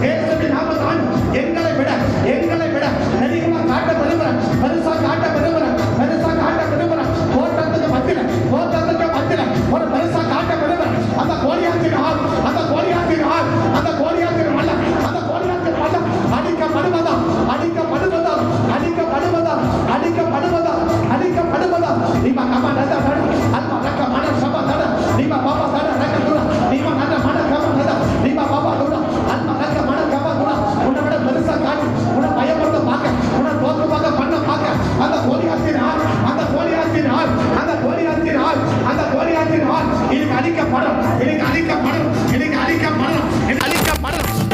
இயேசுவின் நாமத்தால் எங்களை விட அதிகமா காட்ட விரும்புறேன், பெருசா காட்ட விரும்புறேன், பெருசா காட்ட விரும்புறேன். தோட்டத்துக்கு மத்தியில ஒரு பெருசா காட்ட விரும்புறேன். அந்த கோலியாத்தின் ஆள் அடிக்கப்படுவதா நீமா கமா நட அல்மா ரக்க மன சபா நட நீமா பாபா நட ரக்க துரா நீமா நட மன கமா நட நீமா பாபா துரா அல்மா ரக்க மன கமா துரா உன்னை விட பெருசா காட்டு, உன்னை பயப்படுத்த பார்க்க, உன்னை தோற்றமாக பண்ண பார்க்க அந்த கோலியாத்தின் ஆள்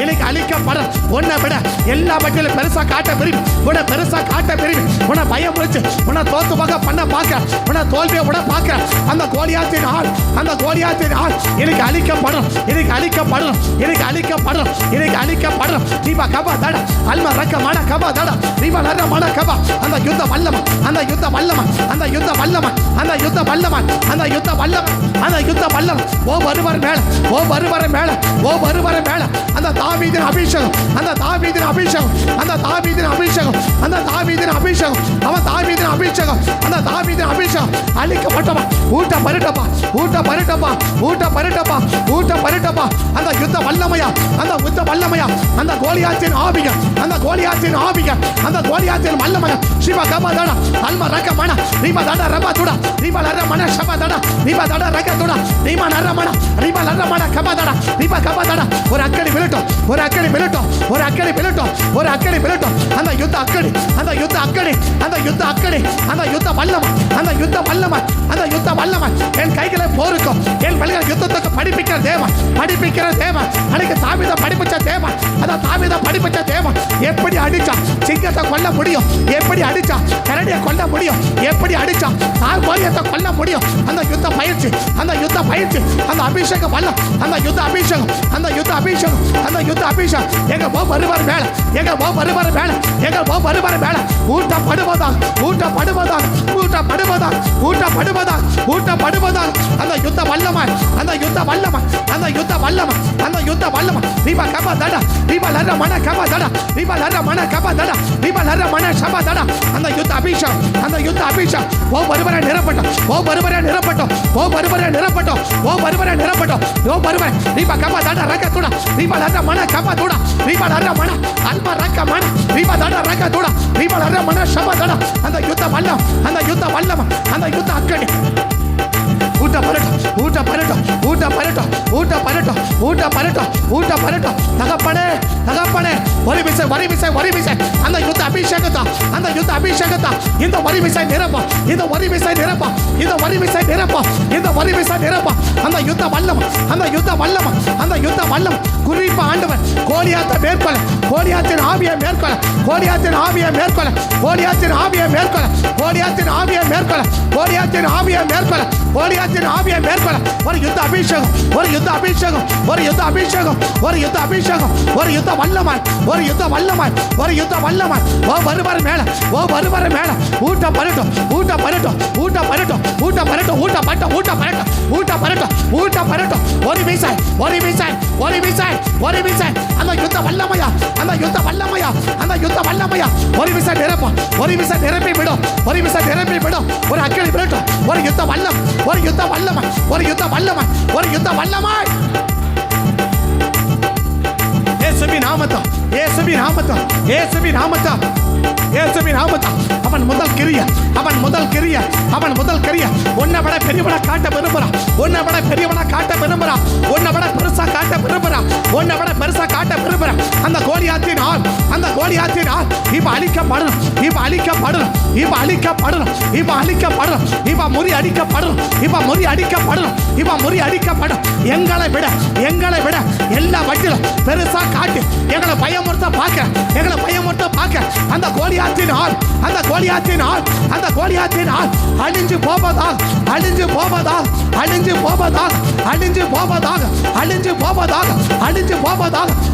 இன்னைக்கு அழிக்கப்படும். உன்னை விட எல்லா பட்டியலும் பெருசா காட்ட விரும்பி, உன்னை பெருசா காட்ட விரும்பி, உன்னை பயம் முடிச்சு, உன்னை தோத்துமாக பண்ண பார்க்க, உன்னை தோல்வியை விட பார்க்க அந்த கோலியாத்தின் ஆள் இன்னைக்கு அழிக்கப்படும். நீபா கபா தட அல்மா ரக்க மன கபா தட நீபா நர மன கபா அந்த யுத்த வல்லம ஓ வருவார் மேல அந்த தாவீதின் அபிஷேகம் அவன் தாவீதின் அபிஷேகம் அழிக்கப்பட்டவன் ஊட்ட பரட்டப்பா அந்த யுத்த வல்லமையா அந்த கோலியாத்தின் வல்லமையா சிவ கபதட அல்மா ரகமன நீபா தட ரபதுட நீபா லரமன ஷபதட நீபா தட ரகதுட நீபா நரமன நீபா லரமன கபதட நீபா கபதட ஒரு அக்கடி விழட்டும் அந்த யுத்த வல்லமை என் கைகளை போருக்கும் என் வழிகள் யுத்தத்துக்கு படிப்பிக்கிற தேவன் அன்னைக்கு தாவீதை படிப்பிச்ச தேவன் எப்படி அடிச்சா சிங்கத்தை கொல்ல முடியும், எப்படி அடிச்சா கரடியை கொல்ல முடியும், எப்படி அடிச்சா கோலியத்தை கொல்ல முடியும். அந்த யுத்த பயிற்சி அந்த அபிஷேகம் வல்லம் அந்த யுத்த அபிஷேகம் எங்க போ வருவார் மேல ஊட்டப்படுவதாக அந்த யுத்த வல்லமை நீபா கபா தட நீபா லர மன கபா தட அந்த யுத்த அபிஷேகம் ஓ வருவரை நிரப்பட்டும் நீபா கபா தட ரக்க துட நீபா லர மன கபா துட நீபா லர மன அல்மா ரக்க மன நீபா தட ரக்க துட நீபா லர மன சபா தட அந்த யுத்த வல்லமை அந்த யுத்த அக்கடி ஊட்ட பரட்டும் தகப்பனே ஒரு விசை அந்த யுத்த அபிஷேகத்தா இந்த ஒரு விசை நிரப்பா அந்த யுத்த வல்லமை குறிப்பா ஆண்டவர் கோலியாத்தை மேற்கொள்ள கோலியாத்தின் ஆவியை மேற்கொள்ள ஒரு யுத்த வல்லமாய் ஓ வருவார் மேல ஊட்ட பரட்டும் ஒரு விசை அந்த யுத்த வல்லமையா ஒரு விசை நிரப்பி விடும் ஒரு அக்கறை விடட்டும் ஒரு யுத்த வல்லமை இயேசுவின் நாமத்தா அவன் முதல் கிரிய உன்னை விட பெரியவனா காட்ட விரும்புறான் உன்னை விட பெருசா காட்ட விரும்புறான் அந்த கோலியாத்தின் ஆள் இப்ப அழிக்கப்படணும் இப்ப முறியடிக்கப்படும் எங்களை விட எல்லா வட்டிலும் பெருசா காட்டி எங்களை பயமுறுத்த பார்க்க அந்த கோலியாத்தின் ஆள் அழிஞ்சு போவதாக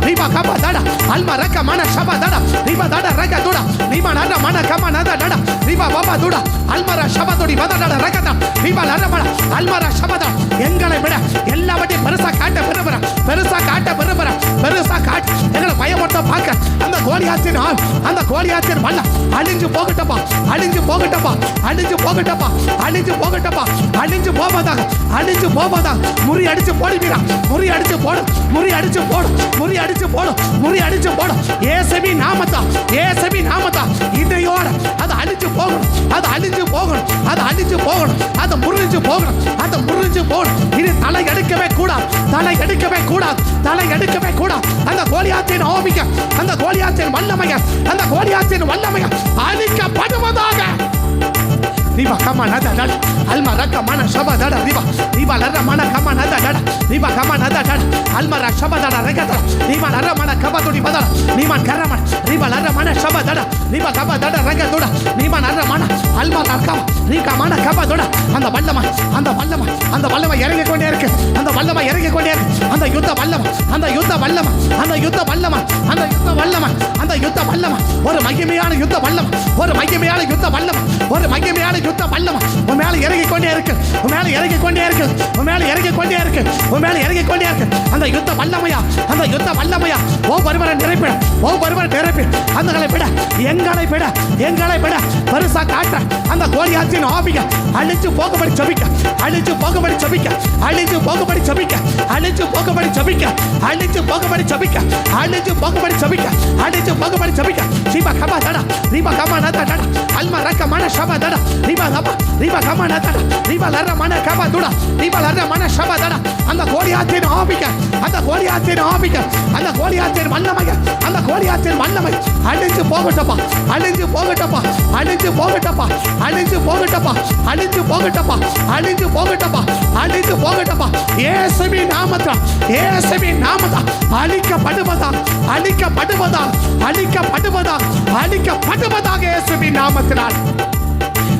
நீபா கபா தட அல்மா ரக்க மன சபா தட நீபா தட ரக்க துட நீபா நர மன கமா நத தட நீபா பாபா துட அல்மர சபா துடி மத தட ரக்க தட நீபா நர மன அல்மர சபா தட எங்களை விட எல்லாவற்றையும் பெருசா காட்ட விரும்புறேன் எங்களை கோலியாத்தின் ஆள், அந்த கோலியாத்தின் வல்லம் அழிஞ்சு போகட்டப்பா, அழிஞ்சு போகட்டப்பா, அழிஞ்சு போகட்டப்பா, அழிஞ்சு போகட்டப்பா, அழிஞ்சு போவதாக, அழிஞ்சு போவதாக. முறி அடிச்சு போடுவீரா, முறி அடிச்சு போடு, முறி அடிச்சு போடு, முறி அடிச்சு போடு, முறி அடிச்சு போடு. இயேசுவின் நாமத்தா, இயேசுவின் நாமத்தா இதையோட அது அழிஞ்சு போகணும், அது அழிஞ்சு போகணும், அது அழிஞ்சு போகணும், அது முறிஞ்சு போகணும், அது முறிஞ்சு போகணும். இது தலை எடுக்கவே கூடாது, தலை எடுக்கவே கூடாது, தலை எடுக்கவே கூடாது. அந்த கோலியாத்தின் ஆவிக, அந்த கோலியாத்தின் வல்லமைய, அந்த கோலியாத்தின் வல்லமைய அழிக்கப்படுவதாக. Riba kama nada dada, alma raka mana shaba dada riba, riba lara mana kama nada dada, riba kama nada dada, alma ra shaba dada rega dada, riba lara mana kaba dodi badara, riba karama, riba lara mana shaba dada, riba kaba dada rega dada, riba lara mana, alma raka, riba mana kaba dada. அந்த வல்லமை, அந்த வல்லமை, அந்த வல்லமை இறங்கி கொண்டே இருக்கு, அந்த வல்லமை இறங்கி கொண்டே இருக்கு. அந்த யுத்த வல்லமை, அந்த யுத்த வல்லமை, அந்த யுத்த வல்லமை, அந்த யுத்த வல்லமை, அந்த யுத்த வல்லமை, ஒரு மகிமையான யுத்த வல்லமை, ஒரு மகிமையான யுத்த வல்லமை, ஒரு மகிமையான யுத்த வல்லமை உன் மேல இறங்கி கொண்டே இருக்கு, உன் மேல இறங்கி கொண்டே இருக்கு, உன் மேல இறங்கி கொண்டே இருக்கு, உன் மேல இறங்கி கொண்டே இருக்கு. அந்த யுத்த வல்லமையா, அந்த யுத்த வல்லமையா ஒவ்வொருவரை நிரப்பிட, ஒவ்வொருவரை நிரப்பி அந்தகளை விட, எங்களை விட, எங்களை விட பெருசா காட்ட அந்த கோலியாத்தின் ஆவிக அழிச்சு போகபடி ஜெபிக்க, அழிச்சு போகபடி ஜெபிக்க, அழிச்சு போகபடி ஜெபிக்க, அழிச்சு போகபடி ஜெபிக்க, அழிச்சு போகபடி ஜெபிக்க, அழிச்சு போகபடி ஜெபிக்க, அழிச்சு போகபடி ஜெபிக்க. ரிபா கமா தடா, ரிபா கமா நதா தடா, அல்மா ரக்க மன ஷபா தடா, ரிபா கமா, ரிபா கமா நதா, ரிபா லர மன கபா துடா, ரிபா லர மன ஷபா தடா. அந்த கோலியாத்தின் ஆவிக, அந்த கோலியாத்தின் ஆவிக, அந்த கோலியாத்தின் வல்லமை, அந்த கோலியாத்தின் வல்லமை அழிஞ்சு போகட்டப்பா, அழிஞ்சு போகட்டப்பா, அழிஞ்சு போகட்டப்பா, அழிஞ்சு போகட்டப்பா, அழிஞ்சு போகட்டப்பா, அழிஞ்சு போகட்டப்பா, அழிஞ்சு போகட்டப்பா. இயேசுவின் நாமத்தில், இயேசுவின் நாமத்தில் அழிக்கப்படுவதா, அழிக்கப்படுவதா, அழிக்கப்படுவதா, அழிக்கப்படுவதாக இயேசுவின் நாமத்தினால்.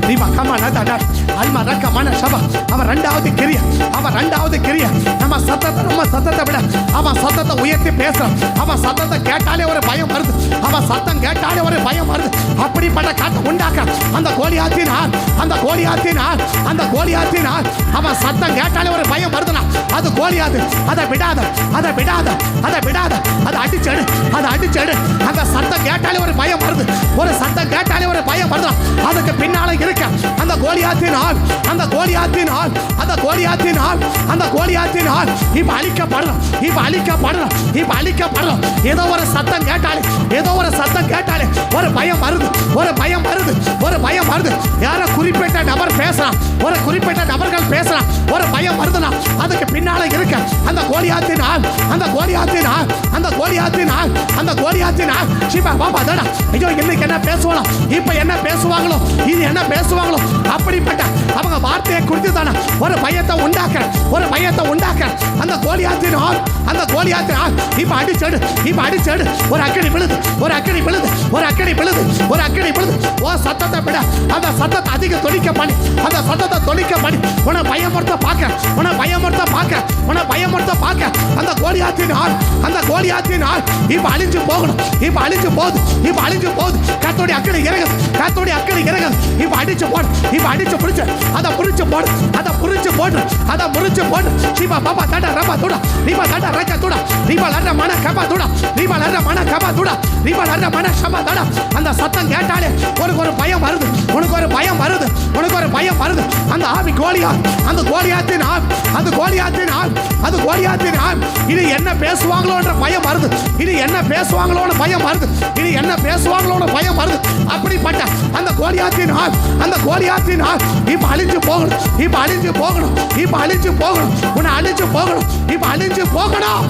ரிபா கமா நதா, அல்மா ரக்க மன ஷபா. அவன் ரெண்டாவது கிரிய, அவன் ரெண்டாவது கிரிய. நம்ம சத்தத்தை, நம்ம சத்தத்தை விட அவன் சத்தத்தை உயர்த்தி பேசுறான். அவன் சத்தத்தை கேட்டாலே ஒரு பயம் வருது, அவன் சத்தம் கேட்டாலே ஒரு பயம் வருது. அப்படிப்பட்ட காட்டை உண்டாக்க அந்த கோலியாத்தின் ஆள், அந்த கோலியாத்தின் ஆள், அந்த கோலியாத்தின் ஆள். அவன் சத்தம் கேட்டாலே ஒரு பயம் வருதுனா அது கோலியாது. அதை விடாத, அதை விடாத, அதை விடாத, அதை அடிச்செடு, அதை அடிச்செடு. அந்த சத்தம் கேட்டாலே ஒரு பயம் வருது, ஒரு சத்தம் கேட்டாலே ஒரு பயம் வருது. அதுக்கு பின்னால இருக்க அந்த கோலியாத்தின் ஆள், அந்த கோலியாத்தின் ஆள், அந்த கோலியாத்தின் ஆள், அந்த கோலியாத்தின் ஆள் இப்ப அழிக்கப்படலாம், இப்ப அழிக்கப்படலாம், இப்ப அழிக்கப்படலாம். ஏதோ ஒரு சத்தம் கேட்டாலே, ஏதோ ஒரு சத்தம் கேட்டாலே ஒரு பயம் வருது, ஒரு பயம் வருது, ஒரு பயம் வருது. யாரோ குறிப்பிட்ட நபர் பேசலாம், ஒரு குறிப்பிட்ட நபர்கள் பேசலாம், ஒரு பயம் வருதுனா அதுக்கு பின்னால இருக்க அந்த கோலியாத்தின் ஆள், அந்த கோலியாத்தின் ஆள், அந்த கோலியாத்தின் ஆள், அந்த கோலியாத்தின் ஆள். சிபா பாபா தடா, ஐயோ இன்னைக்கு என்ன பேசுவாங்களோ, இப்ப என்ன பேசுவாங்களோ, இது என்ன பேசுவாங்களோ, அப்படிப்பட்ட அவங்க வார்த்தையை குறித்து தானே ஒரு பயத்தை உண்டாக்க, ஒரு பயத்தை உண்டாக்க அந்த கோலியாத்தின் ஆள், அந்த கோலியாத்தின் ஆள் இப்ப அடிச்செடு, இப்ப அடிச்செடு. ஒரு அக்கடி விழுது, ஒரு அக்கடி விழுது, ஒரு அக்கடி விழுது, ஒரு அக்கடி விழுது. ஓ சத்தத்தை விட அந்த சத்தத்தை அதிக தொழிக்க பண்ணி, அந்த சத்தத்தை தொழிக்க பண்ணி உன பயமுறுத்த பார்க்க, உன பயமுறுத்த பார்க்க, உன பயமுறுத்த பார்க்க அந்த கோலியாத்தின் ஆள், அந்த கோலியாத்தின் ஆள் இப்ப அழிஞ்சு போகணும், இப்ப அழிஞ்சு போகுது, இப்ப அழிஞ்சு போகுது. கத்தோடைய அக்கடி இறங்குது, கத்தோடைய அக்கடி இறங்குது. இப்ப அடிச்சு போடு, இப்ப அடிச்சு புடிச்சு, அதை புடிச்சு போடு, அதை புடிச்சு போடு, அதை முறிச்சு போடு. சிபா பாபா தடா ரபா துடா, ரிபா தடா ரக்க துடா, ரிபா லர மன கபா துடா, ரிபா லர மன கபா துடா, ரிபா லர மன ஷபா தடா. அந்த சத்தம் கேட்டாலே உனக்கு ஒரு பயம் வருது, உனக்கு ஒரு பயம் வருது, உனக்கு ஒரு பயம் வருது. அந்த ஆவி கோலியா, அந்த கோலியாத்தின் ஆள், அந்த கோலியாத்தின் ஆள், அது கோலியாத்தின் ஆள். இது என்ன பேசுவாங்களோன்ற பயம் வருது, இது என்ன பேசுவாங்களோன்னு பயம் வருது, இது என்ன பேசுவாங்களோன்னு பயம் வருது. அப்படிப்பட்ட அந்த கோலியாத்தின் ஆள், அந்த கோலியாத்தின் ஆள் இப்ப அழிஞ்சு போகணும், இப்ப அழிஞ்சு போகணும், இப்ப அழிஞ்சு போகணும், உன்னை அழிஞ்சு போகணும், இப்ப அழிஞ்சு போகணும்.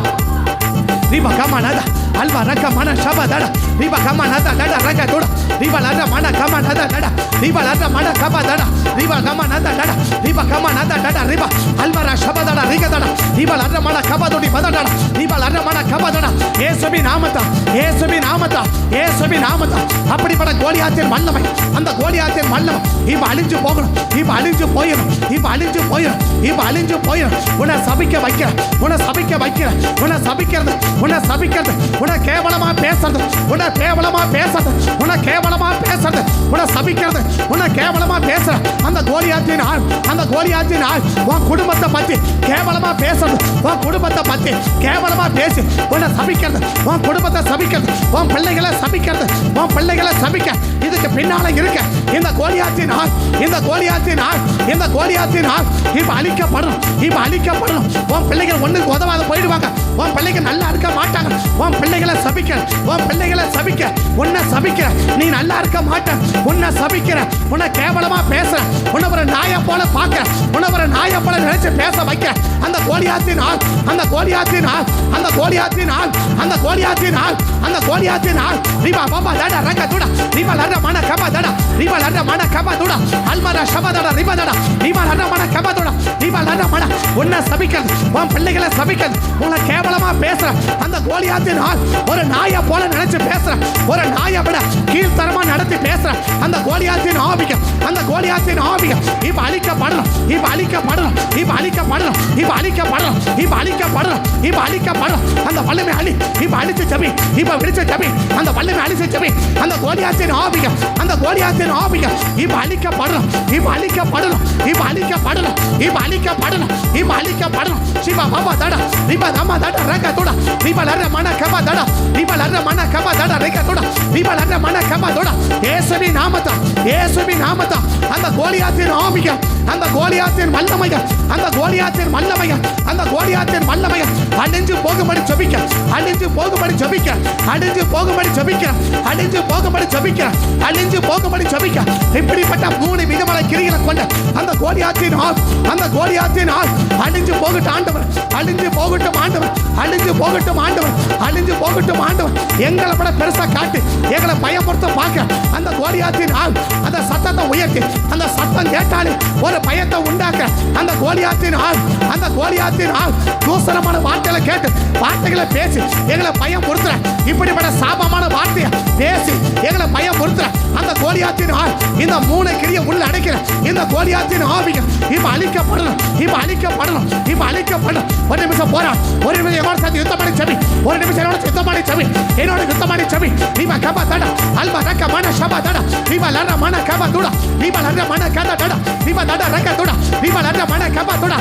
ரிபா கமா நதா, அல்வா ரக்க மன ஷபா தடா, ரிபா கமா நதா தடா ரக்க துடா, ரிபா லர மன கமா நதா தடா, ரிபா லர மன கபா தடா, ரிபா கமா நதா தடா, ரிபா கமா நதா தடா, ரிபா அல்வா ர ஷபா தடா ரிக தடா, ரிபா லர மன கபா துடி பதா தடா, ரிபா லர மன கபா தடா. இயேசுவின் நாமத்தில், இயேசுவின் நாமத்தில், இயேசுவின் நாமத்தில் அப்படிப்பட்ட கோலியாத்தின் வல்லமை, அந்த கோலியாத்தின் வல்லமை இப்ப அழிஞ்சு போகணும், இப்ப அழிஞ்சு போயிடும், இப்ப அழிஞ்சு போயிடும், இப்ப அழிஞ்சு போயிடும். உன்னை சபிக்க வைக்கிற, உன்னை சபிக்க வைக்கிற, உன்னை சபிக்கிறது, உன்னை சபிக்கிறது, உன்னை கேவலமா பேசுறது, உன்னை கேவலமா பேசுறது, உன்னை கேவலமா பேசுறது, உன்னை சபிக்கிறது, உன்னை கேவலமா பேசுற அந்த கோலியாத்தின் ஆள், அந்த கோலியாத்தின் ஆள் உன் குடும்பத்தை பத்தி கேவலமா பேசுறது, உன் குடும்பத்தை பத்தி கேவலமா பேசி உன்னை சபிக்கிறது, உன் குடும்பத்தை சபிக்கிறது, உன் பிள்ளைகளை சபிக்கிறது, உன் பிள்ளைகளை சபிக்க இதுக்கு பின்னால இருக்க இந்த கோலியாத்தின் ஆள், இந்த கோலியாத்தின் ஆள், இந்த கோலியாத்தின் ஆள் இப்ப அழிக்கப்படணும், இப்ப அழிக்கப்படணும். உன் பிள்ளைகள் ஒண்ணுக்கு உதவாத போயிடுவாங்க, உன் பிள்ளைகள் நல்லா இருக்க மாட்டாங்க. உன் பிள்ளைகளை சபிக்க, உன் பிள்ளைகளை சபிக்க, உன்னை சபிக்கிற, நீ நல்லா இருக்க மாட்ட, உன்னை சபிக்கிற, உன்னை கேவலமா பேசுற, உன்னை ஒரு நாயை போல பார்க்க, உன்னை ஒரு நாயை போல நினைச்சு பேச வைக்க அந்த கோலியாத்தின் ஆள், அந்த கோலியாத்தின் ஆள், அந்த கோலியாத்தின் ஆள், அந்த கோலியாத்தின் ஆள், அந்த கோலியாத்தின் ஆள் ரிபா பாபா தட ரங்க துட ரிபா லர மன கபா தட ரிபா லர மன கபா துட அல்மரா ஷபா தட ரிபா தட ரிபா லர மன கபா துட ரிபா லர மன உன்னை சபிக்கிறது, உன் பிள்ளைகளை சபிக்கிறது, உன்னை கேவலமா பேசுற அந்த கோலியாத்தின் ஆள் ஒரு நாயை போல நினைச்சு பேசுற, ஒரு நாயை விட கீழ்த்தரமா நடத்தி பேசுற அந்த கோலியாத்தின் ஆவிக, அந்த கோலியாத்தின் ஆவிக இப்ப அழிக்கப்படணும், இப்ப அழிக்கப்படணும், இப்ப அழிக்கப்படணும், இப்ப அழிக்கப்படணும், இப்ப அழிக்கப்படணும், இப்ப அழிக்கப்படணும். அந்த வல்லமை அழி, இப்ப அழிச்சு ஜபி, இப்ப விழிச்சு ஜபி, அந்த வல்லமை அழிச்சு ஜபி, அந்த கோலியாத்தின் ஆவிக, அந்த கோலியாத்தின் ஆவிக இப்ப அழிக்கப்படணும், இப்ப அழிக்கப்படணும், இப்ப அழிக்கப்படணும், இப்ப அழிக்கப்படணும், இப்ப அழிக்கப்படணும். சிவா பாபா தட ரிபா தமா தட ரங்க துட ரிபா லர மன கபா தட ரிபா லர மன கபா தட ரங்க துட ரிபா லர மன கபா துட இயேசுவின் நாமத்தில், இயேசுவின் நாமத்தில் அந்த கோலியாத்தின் ஆவிக, அந்த கோலியாத்தின் வல்லமைய, அந்த கோலியாத்தின் வல்லமைய, அந்த கோலியாத்தின் வல்லமைய அழிஞ்சு போகும்படி ஜெபிக்க, அழிஞ்சு போகும்படி ஜெபிக்க, அழிஞ்சு போகும்படி ஜெபிக்க, அழிஞ்சு போகும்படி ஜெபிக்க, அழிஞ்சு போகும்படி ஜெபிக்க. இப்படிப்பட்ட 3 விதமான கிரிகளை கொண்ட அந்த கோலியாத்தின் ஆள், அந்த கோலியாத்தின் ஆள் அழிஞ்சு போகட்டும் ஆண்டவர், அழிஞ்சு போகட்டும் ஆண்டவர், அழிஞ்சு போகட்டும் ஆண்டவர், அழிஞ்சு போகட்டும் ஆண்டவர். எங்களை விட பெருசா காட்டு, எங்களை பயமுறுத்த பார்க்க அந்த கோலியாத்தின் ஆள் அந்த சத்தத்தை உயர்த்தி, அந்த சத்தம் கேட்டாலே ஒரு பயத்தை உண்டாக்க அந்த கோலியாத்தின் ஆள், அந்த கோலியாத்தின் ஆள் தூசணமான வார்த்தைகளை கேட்டு வார்த்தைகளை பேசி எங்களை பயம் பொறுத்துற, இப்படிப்பட்ட சாபமான வார்த்தையை பேசி எங்களை பயம் பொறுத்துற அந்த கோலியாத்தின் ஆள் இந்த 3 கிரியை உள்ள அடைக்கிற இந்த கோலியாத்தின் ஆவிக இப்ப அழிக்கப்படணும், இப்ப அழிக்கப்படணும், இப்ப அழிக்கப்படணும். ஒரு நிமிஷம் போறா, ஒரு நிமிஷம் என்னோட சேர்த்து யுத்தம் பண்ணி சபி, ஒரு நிமிஷம் என்னோட யுத்தம் பண்ணி சபி, என்னோட யுத்தம் பண்ணி சபி. நீமா கபா தட அல்பா ரக்க மன ஷபா தட நீமா லர மன கபா துட நீமா லர மன கபா தட நீமா தட ரக்க துட நீமா லர மன கபா துட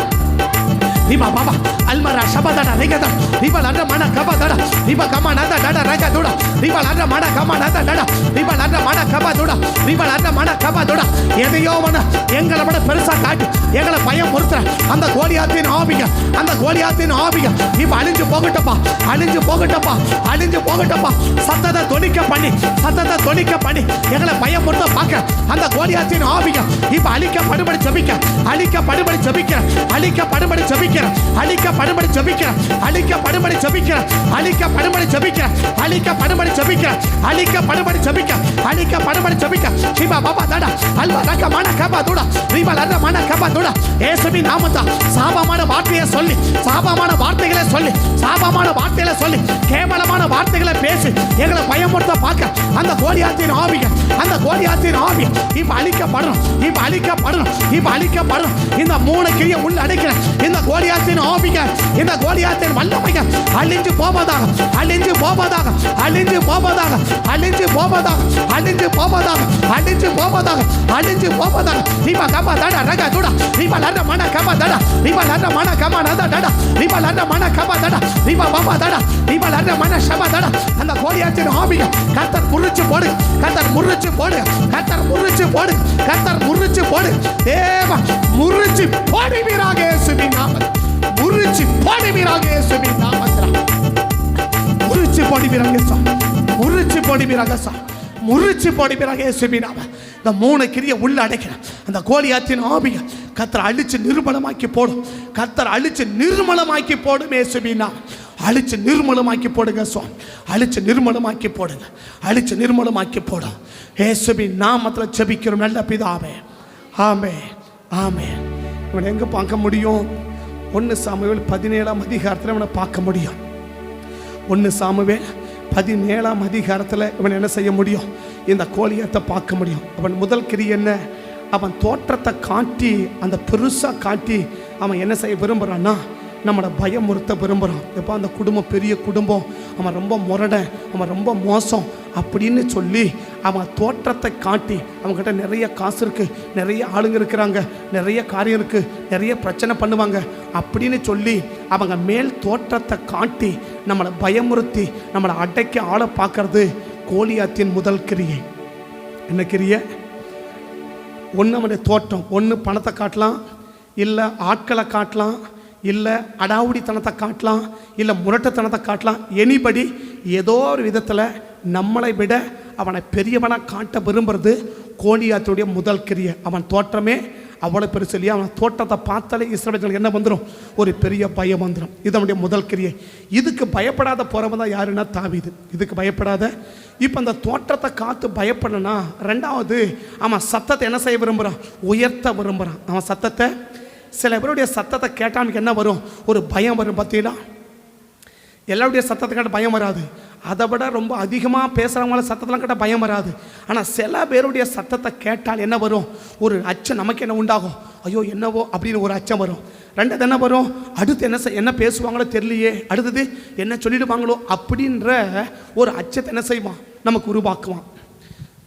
நீமா பாபா அல்மரா ஷபா தட ரக்க தட நீமா லர மன கபா தட நீமா கமா நத தட ரக்க துட நீமா லர மன கமா நத தட நீமா லர மன கபா துட நீமா லர மன கபா துட. எதையோ ஒன்று எங்களை விட பெருசா காட்டி எங்களை பயம் பொறுத்துற அந்த கோலியாத்தின் ஆவிக, அந்த கோலியாத்தின் ஆவிக இப்ப அழிஞ்சு போகட்டப்பா, அழிஞ்சு போகட்டப்பா, அழிஞ்சு போகட்டப்பா. சத்தத்தை தொனிக்க பண்ணி, சத்தத்தை தொனிக்க பண்ணி எங்களை பயம் பொறுத்த பார்க்க அந்த கோலியாத்தின் ஆவிக இப்ப அழிக்கப்படும்படி ஜெபிக்க, அழிக்கப்படும்படி ஜெபிக்க, அழிக்கப்படும்படி ஜெபிக்க, அழிக்கப்படும்படி ஜெபிக்க, அழிக்கப்படும்படி ஜெபிக்க, அழிக்கப்படும்படி ஜெபிக்க, அழிக்கப்படும்படி ஜெபிக்க, அழிக்கப்படும்படி ஜெபிக்க, அழிக்கப்படும்படி ஜெபிக்க. சிவா பாபா தட அல்வா ரக்க மன கபா துட ரிபா லர மன கபா துட இயேசுவின் நாமத்தில் சாபமான வார்த்தையை சொல்லி, சாபமான வார்த்தைகளை சொல்லி, சாபமான வார்த்தைகளை சொல்லி, கேவலமான வார்த்தைகளை பேசி எங்களை பயமுறுத்த பார்க்க அந்த கோலியாத்தின் ஆவிக, அந்த கோலியாத்தின் ஆவி இப்ப அழிக்கப்படணும், இப்ப அழிக்கப்படணும், இப்ப அழிக்கப்படணும். இந்த 3 கிரியை உள்ள அடைக்கிற இந்த கோலியாத்தின் ஆவிக, இந்த கோலியாத்தின் வல்லமைக அழிஞ்சு போவதாக, அழிஞ்சு போவதாக, அழிஞ்சு போவதாக, அழிஞ்சு போவதாக, அழிஞ்சு போவதாக, அழிஞ்சு போவதாக, அழிஞ்சு போவதாக. நீமா கபா தட ரக துட நீமா லர மன கபா தட நீமா லர மன கபா நத தட நீமா லர மன கபா தட நீமா பாபா தட நீமா லர மன ஷபா தட. அந்த கோலியாத்தின் ஆவிக கர்த்தர் முறிச்சு போடு, கர்த்தர் முறிச்சு போடு, கர்த்தர் முறிச்சு போடு, கர்த்தர் முறிச்சு போடு. தேவ முறிச்சு போடுவீராக இயேசுவின் நாமத்தில், முறிச்சு போடுவீராக இயேசுவின் நாமத்தில், முறிச்சு போடுவீராக சா, முறிச்சு போடுவீராக சா, முறிச்சு போடுவீராக இயேசுவின் நாமத்தில். இந்த 3 கிரியை உள்ள அடைக்கிற அந்த கோலியாத்தின் ஆவிக கர்த்தர் அழிச்சு நிர்மலமாக்கி போடும், கர்த்தர் அழிச்சு நிர்மலமாக்கி போடும் இயேசுவின் நாமத்தில். அழிச்சு நிர்மலமாக்கி போடுங்க சுவாமி, அழிச்சு நிர்மலமாக்கி போடுங்க, அழிச்சு நிர்மலமாக்கி போடும் இயேசுவின் நாமத்தில் ஜெபிக்கிறோம் நல்ல பிதாவே, ஆமென், ஆமென். இவனை எங்க பார்க்க முடியும்? 1 சாமுவேல் 17ஆம் அதிகாரத்தில் இவனை பார்க்க முடியும். 1 சாமுவேல் 17ஆம் அதிகாரத்தில் இவன் என்ன செய்ய முடியும்? இந்த கோலியாத்தை பார்க்க முடியும். அவன் முதல் கிரியை என்ன? அவன் தோற்றத்தை காட்டி, அந்த பெருசாக காட்டி அவன் என்ன செய்ய விரும்புகிறான்னா, நம்மளை பயமுறுத்த விரும்புகிறான். எப்போ அந்த குடும்பம் பெரிய குடும்பம், அவன் ரொம்ப முரடன், அவன் ரொம்ப மோசம் அப்படின்னு சொல்லி அவன் தோற்றத்தை காட்டி, அவங்ககிட்ட நிறைய காசு இருக்குது, நிறைய ஆளுங்க இருக்கிறாங்க, நிறைய காரியம் இருக்குது, நிறைய பிரச்சனை பண்ணுவாங்க அப்படின்னு சொல்லி அவங்க மேல் தோற்றத்தை காட்டி நம்மளை பயமுறுத்தி நம்மளை அடைக்க ஆளை பார்க்கறது கோலியாத்தின் முதல் கிரியை. என்ன கிரியை? ஒன்று அவனுடைய தோற்றம், ஒன்று பணத்தை காட்டலாம், இல்லை ஆட்களை காட்டலாம், இல்லை அடாவுடித்தனத்தை காட்டலாம், இல்லை முரட்டுத்தனத்தை காட்டலாம். எனிபடி ஏதோ ஒரு விதத்தில் நம்மளை விட அவனை பெரியவனாக காட்ட விரும்புறது கோலியாத்துடைய முதல் கிரியை. அவன் தோற்றமே அவ்வளோ பெருசு இல்லையா? அவன் தோற்றத்தை பார்த்தாலே இஸ்ரவேலர்களுக்கு என்ன வந்துடும்? ஒரு பெரிய பயம் வந்துடும். இது அவனுடைய முதல் கிரியை. இதுக்கு பயப்படாத போகிறவன் தான் யாருன்னா தாவீது. இதுக்கு பயப்படாத. இப்போ அந்த தோற்றத்தை காத்து பயப்படனா, ரெண்டாவது அவன் சத்தத்தை என்ன செய்ய விரும்புகிறான்? உயர்த்த விரும்புகிறான். அவன் சத்தத்தை, சில பேருடைய சத்தத்தை கேட்டானுக்கு என்ன வரும்? ஒரு பயம் வரும். பார்த்தீங்களா? எல்லாருடைய சத்தத்தை கேட்ட பயம் வராது. அதை விட ரொம்ப அதிகமாக பேசுகிறவங்கள சத்தத்தெல்லாம் கேட்டால் பயம் வராது. ஆனால் சில பேருடைய சத்தத்தை கேட்டால் என்ன வரும்? ஒரு அச்சம் நமக்கு என்ன உண்டாகும்? ஐயோ என்னவோ அப்படின்னு ஒரு அச்சம் வரும். ரெண்டாவது என்ன வரும்? அடுத்து என்ன பேசுவாங்களோ தெரியலையே, அடுத்தது என்ன சொல்லிடுவாங்களோ அப்படின்ற ஒரு அச்சத்தை என்ன செய்வான்? நமக்கு உருவாக்குவான்.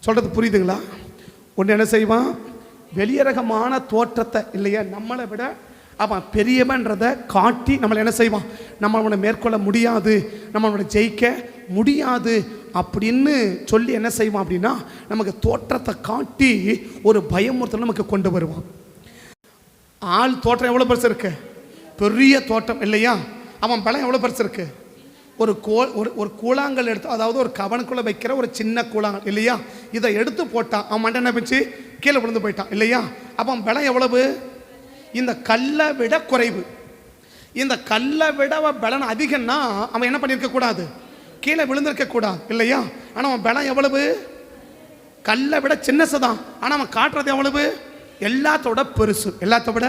சொல்கிறது புரியுதுங்களா? ஒன்று என்ன செய்வான்? வெளியரகமான தோற்றத்தை, இல்லையா, நம்மளை விட அவன் பெரியவன்றதை காட்டி நம்மளை என்ன செய்வான்? நம்ம அவனை மேற்கொள்ள முடியாது, நம்ம அவனை ஜெயிக்க முடியாது அப்படின்னு சொல்லி என்ன செய்வான் அப்படின்னா, நமக்கு தோற்றத்தை காட்டி ஒரு பயமுறுத்தல் நமக்கு கொண்டு வருவான். ஆள் தோற்றம் எவ்வளோ பெருசு இருக்கு? பெரிய தோற்றம் இல்லையா? அவன் பலம் எவ்வளோ பெருசு இருக்கு? ஒரு கூழாங்கல் எடுத்து, அதாவது ஒரு கவனுக்குள்ளே வைக்கிற ஒரு சின்ன கூழாங்கல் இல்லையா, இதை எடுத்து போட்டான், அவன் மண்டை என்ன பிச்சு கீழே விழுந்து போயிட்டான் இல்லையா? அப்போ அவன் பலம் எவ்வளவு? இந்த கல்லை விட குறைவு. இந்த கல்லை விட பலன் அதிகம்னா அவன் என்ன பண்ணியிருக்க கூடாது? கீழே விழுந்திருக்க கூடாது இல்லையா? ஆனால் அவன் பலம் எவ்வளவு? கல்லை விட சின்னசுதான். ஆனால் அவன் காட்டுறது எவ்வளவு? எல்லாத்தோட பெருசு. எல்லாத்த விட.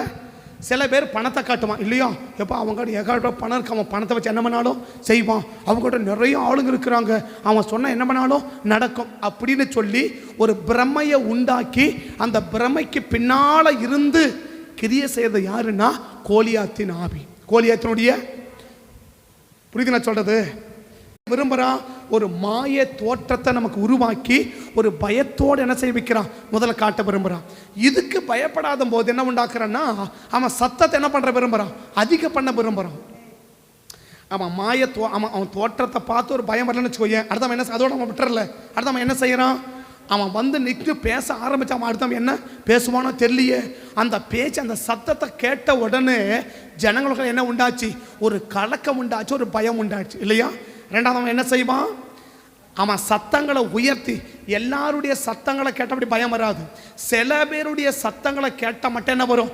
சில பேர் பணத்தை காட்டுவான் இல்லையா? எப்போ அவங்ககிட்ட ஏகாட்ட பணம் இருக்கு, அவன் பணத்தை வச்சு என்ன பண்ணாலும் செய்வான், அவங்ககிட்ட நிறைய ஆளுங்க இருக்கிறாங்க, அவன் சொன்ன என்ன பண்ணாலும் நடக்கும் அப்படின்னு சொல்லி ஒரு பிரமையை உண்டாக்கி அந்த பிரமைக்கு பின்னால் இருந்து கிரியை செய்யறது யாருன்னா கோலியாத்தின் ஆவி. கோலியாத்தினுடைய புரியுது நான் சொல்றது? விரும்புகிறான் ஒரு மாய தோற்றத்தை நமக்கு உருவாக்கி ஒரு பயத்தோடு என்ன செய்ய வைக்கிறான்? முதல்ல காட்ட விரும்புகிறான். இதுக்கு பயப்படாத போது என்ன உண்டாக்குறான்னா, அவன் சத்தத்தை என்ன பண்ணுற விரும்புகிறான்? அதிக பண்ண விரும்புகிறான். அவன் அவன் தோற்றத்தை பார்த்து ஒரு பயம் வரலன்னு வச்சுக்கோயேன், அடுத்தவன் என்ன, அதோட அவன் விட்டுறல, அடுத்தவன் என்ன செய்யறான்? அவன் வந்து நிற்று பேச ஆரம்பித்தான். அவன் அடுத்தவன் என்ன பேசுவானோ தெரியலையே, அந்த பேச்சு அந்த சத்தத்தை கேட்ட உடனே ஜனங்களுக்கு என்ன உண்டாச்சு? ஒரு கலக்கம் உண்டாச்சு, ஒரு பயம் உண்டாச்சு இல்லையா? ரெண்டாவது அவன் என்ன செய்வான்? அவன் சத்தங்களை உயர்த்தி, எல்லாருடைய சத்தங்களை கேட்டபடி பயம் வராது, சில பேருடைய சத்தங்களை கேட்ட மட்டும் என்ன வரும்?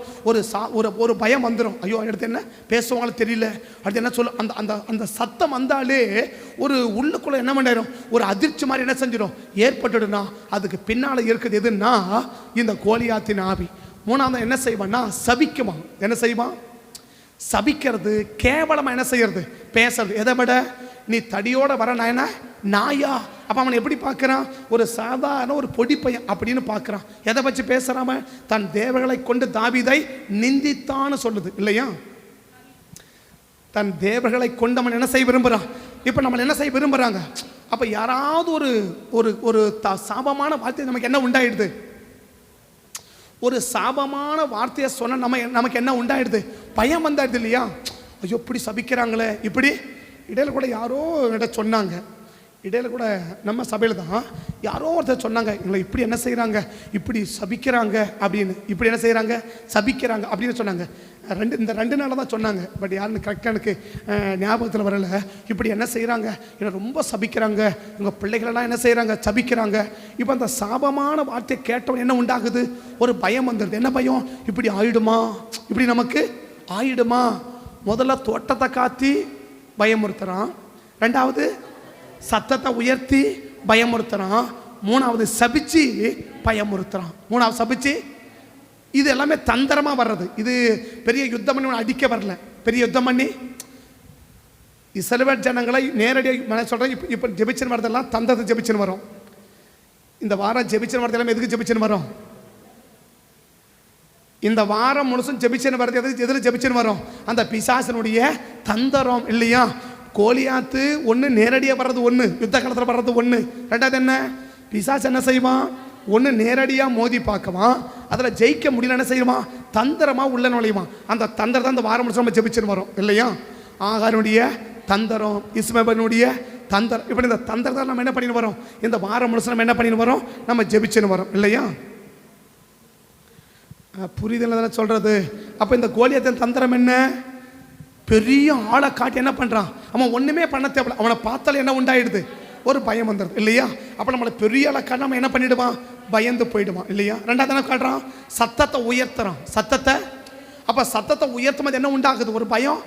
ஒரு பயம் வந்துடும். ஐயோ அடுத்து என்ன பேசுவாங்களும் தெரியல, அடுத்து என்ன சொல்ல, அந்த அந்த அந்த சத்தம் வந்தாலே ஒரு உள்ளுக்குள்ள என்ன பண்ணிடும்? ஒரு அதிர்ச்சி மாதிரி என்ன செஞ்சிடும்? ஏற்பட்டுடுனா அதுக்கு பின்னால் இருக்குது எதுன்னா இந்த கோலியாத்தின் ஆவி. மூணாவது என்ன செய்வான்னா சபிக்குமா. என்ன செய்வான்? சபிக்கிறது, கேவலமாக என்ன செய்யறது? பேசுறது. எதை விட நீ தடியோட வர நாயனா நாயா. அப்போ அவன் எப்படி பார்க்குறான்? ஒரு சாதாரண ஒரு பொடி பையன் அப்படின்னு பார்க்குறான். எதை வச்சு பேசுகிறாம? தன் தேவர்களை கொண்டு தாவீதை நிந்தித்தான்னு சொல்லுது இல்லையா? தன் தேவர்களை கொண்டு அவன் என்ன செய்ய விரும்புகிறான்? இப்போ நம்ம என்ன செய்ய விரும்புகிறாங்க? அப்போ யாராவது ஒரு சாபமான வார்த்தை நமக்கு என்ன உண்டாயிடுது? ஒரு சாபமான வார்த்தையை சொன்ன நமக்கு என்ன உண்டாயிடுது? பயம் வந்தாயிடுது இல்லையா? ஐயோ இப்படி சபிக்கிறாங்களே. இப்படி இடையில கூட யாரோ என்கிட்ட சொன்னாங்க, இடையில கூட நம்ம சபையில் தான் யாரோ ஒருத்தர் சொன்னாங்க, எங்களை இப்படி என்ன செய்கிறாங்க, இப்படி சபிக்கிறாங்க அப்படின்னு, இப்படி என்ன செய்கிறாங்க, சபிக்கிறாங்க அப்படின்னு சொன்னாங்க. இந்த ரெண்டு நாளாக தான் சொன்னாங்க, பட் யாருன்னு கரெக்டாக எனக்கு ஞாபகத்தில் வரலை. இப்படி என்ன செய்கிறாங்க, என்னை ரொம்ப சபிக்கிறாங்க, உங்கள் பிள்ளைகளெல்லாம் என்ன செய்கிறாங்க, சபிக்கிறாங்க. இப்போ அந்த சாபமான வார்த்தையை கேட்டவன் என்ன உண்டாகுது? ஒரு பயம் வந்துடுது. என்ன பயம்? இப்படி ஆயிடுமா, இப்படி நமக்கு ஆயிடுமா. முதல்ல தோட்டத்தை காத்தி பயமுறுத்துறான், ரெண்டாவது சத்தத்தை உயர்த்தி பயமுறுத்துறான், மூணாவது சபிச்சு பயமுறுத்துறான். மூணாவது சபிச்சு. இது எல்லாமே தந்திரமாக வர்றது. இது பெரிய யுத்தம் பண்ணி அடிக்க வரல, பெரிய யுத்தம் பண்ணி இஸ்ரவேல் ஜனங்களை நேரடியாக நான் சொல்கிறேன். இப்போ ஜெபிச்சுன்னு வரதெல்லாம் தந்தத்தை ஜெபிச்சுன்னு வரும். இந்த வாரம் ஜெபிச்சுன்னு வரதெல்லாம் எதுக்கு ஜெபிச்சுன்னு வரும்? இந்த வாரம் முழுசும் ஜெபிச்சுன்னு வரது எதில் ஜெபிச்சுன்னு வரும்? அந்த பிசாசனுடைய தந்தரம் இல்லையா? கோலியாத்து ஒன்று நேரடியாக வர்றது ஒன்று, யுத்த காலத்தில் வர்றது ஒன்று. ரெண்டாவது என்ன? பிசாசு என்ன செய்வான்? ஒன்று நேரடியாக மோதி பார்க்குவான், அதில் ஜெயிக்க முடியல என்ன செய்வான்? தந்திரமாக உள்ள நுழைவான். அந்த தந்திரம் அந்த வாரம் முழுசும் நம்ம ஜெபிச்சுன்னு வரும் இல்லையா? ஆகாருடைய தந்திரம், இஸ்மவேலுடைய தந்திரம், இப்படி இந்த தந்திரத்தை நம்ம என்ன பண்ணின்னு வரோம்? இந்த வாரம் முழுசும் நம்ம என்ன பண்ணின்னு வரோம்? நம்ம ஜெபிச்சுன்னு வரோம் இல்லையா? புரிதல் தானே சொல்கிறது. அப்போ இந்த கோலியாத்தின் தந்திரம் என்ன? பெரிய ஆளை காட்டி என்ன பண்ணுறான்? அவன் ஒன்றுமே பண்ண தேவை, அவனை பார்த்தாலும் என்ன உண்டாயிடுது? ஒரு பயம் வந்துடுது இல்லையா? அப்போ நம்மளை பெரிய ஆளை காட்டி நம்ம என்ன பண்ணிவிடுவான்? பயந்து போயிடுவான் இல்லையா? ரெண்டாவது என்ன காட்டுறான்? சத்தத்தை உயர்த்துறான். சத்தத்தை, அப்போ சத்தத்தை உயர்த்தும் போது என்ன உண்டாகுது? ஒரு பயம்.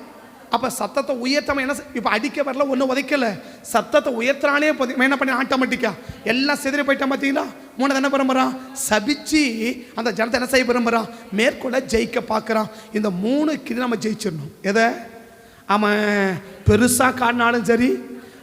அப்போ சத்தத்தை உயர்த்தாம என்ன? இப்போ அடிக்க வரல, ஒன்றும் உதைக்கல, சத்தத்தை உயர்த்துறானே என்ன பண்ணி ஆட்டோமேட்டிக்காக எல்லாம் சிதறி போயிட்டான். பார்த்தீங்களா? மூணாவது என்ன விரும்புகிறான்? சபிச்சு அந்த ஜனத்தை என்ன செய்ய விரும்புகிறான்? மேற்கொள்ள ஜெயிக்க பார்க்குறான். இந்த 3 கிரி நம்ம ஜெயிச்சிடணும். எதை? அவன் பெருசாக காட்டினாலும் சரி,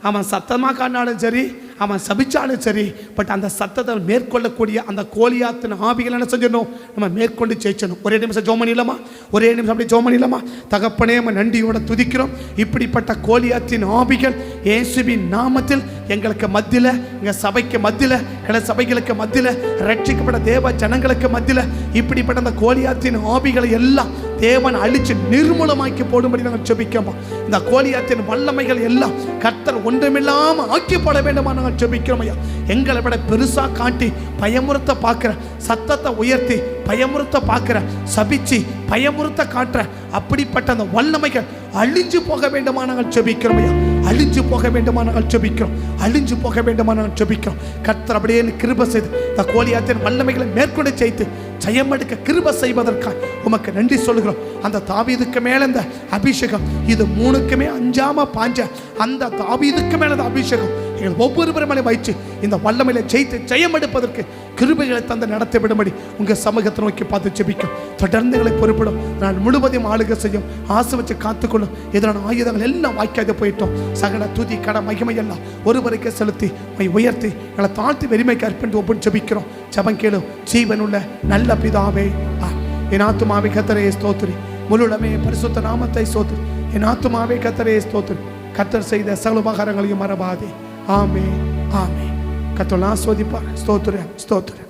அவன் சத்தமாக காட்டினாலும் சரி, அவன் சபிச்சாலும் சரி, பட் அந்த சத்தத்தை மேற்கொள்ளக்கூடிய அந்த கோலியாத்தின் ஆவிகள் என்ன செஞ்சிடணும்? நம்ம மேற்கொண்டு ஜெயிச்சணும். ஒரே நிமிஷம் ஜோம் பண்ணிடலாமா? ஒரே நிமிஷம் அப்படி ஜோம் பண்ணிடலாமா? தகப்பனே, நம்ம நன்றியோட துதிக்கிறோம். இப்படிப்பட்ட கோலியாத்தின் ஆவிகள் இயேசுவின் நாமத்தில் எங்களுக்கு மத்தியில், எங்கள் சபைக்கு மத்தியில், எங்கள் சபைகளுக்கு மத்தியில், ரட்சிக்கப்பட்ட தேவ ஜனங்களுக்கு மத்தியில் இப்படிப்பட்ட அந்த கோலியாத்தின் ஆவிகளை எல்லாம் தேவன் அழிச்சு நிர்மூலமாக்கி போடும்படி நாங்கள் ஜெபிக்கிறோம். இந்த கோலியாத்தின் வல்லமைகள் எல்லாம் கர்த்தர் ஒன்றுமில்லாமல் ஆக்கி போட வேண்டுமா நாங்கள் ஜெபிக்கிறோம் ஐயா. எங்களை விட பெருசாக காட்டி பயமுறுத்த பார்க்குற, சத்தத்தை உயர்த்தி பயமுறுத்த பார்க்குற, சபிச்சு பயமுறுத்த காட்டுற அப்படிப்பட்ட அந்த வல்லமைகள் அழிஞ்சு போக வேண்டுமா நாங்கள் ஜெபிக்கிறோம் ஐயா. அழிஞ்சு போக வேண்டுமா நாங்கள் ஜெபிக்கிறோம். அழிஞ்சு போக வேண்டுமா நாங்கள் ஜெபிக்கிறோம். கர்த்தர் அப்படியே கிருபை செய்து இந்த கோலியாத்தின் வல்லமைகளை மேற்கொண்டு செய்து ஜெயமெடுக்க கிருபை செய்வதற்காக உமக்கு நன்றி சொல்லுகிறோம். அந்த தாவீதுக்கு மேலே இந்த அபிஷேகம், இது 3க்குமே அஞ்சாம பாஞ்ச அந்த தாவீதுக்கு மேலே அந்த அபிஷேகம் எங்கள் ஒவ்வொருவரும் மேலே வைச்சு இந்த வல்லமையில ஜெயித்து ஜெயமெடுப்பதற்கு கிருபைகளை தந்து நடத்த விடும்படி உங்கள் சமூகத்தை நோக்கி பார்த்து ஜெபிக்கும். தொடர்ந்து எங்களை பொறுப்பிடும். நான் முழுவதையும் ஆளுகை செய்யும், ஆசை வச்சு காத்துக்கொள்ளும். இதனான ஆயுதங்கள் எல்லாம் வாய்க்காது போயிட்டோம். சகல துதி கட மகிமை எல்லாம் ஒருவருக்கே செலுத்தி உயர்த்தி எங்களை தாழ்த்தி வெறுமைக்கு அர்ப்பணித்து ஒவ்வொரு ஜெபிக்கிறோம். ஜெபம் கேளும். ஜீவனுள்ள நல்ல பிதாவே, என் ஆத்துமாவே கர்த்தரே ஸ்தோத்திரி. முழுமே பரிசுத்த நாமத்தை ஸ்தோத்திரி. என் ஆத்துமாவே கர்த்தரே ஸ்தோத்திரி. கர்த்தர் செய்த சகல உபகாரங்களையும் மறவாதே. ஆமே ஆமே. கர்த்தர் ஆசீர்வதிப்பார். ஸ்தோத்திரம் ஸ்தோத்திரம்.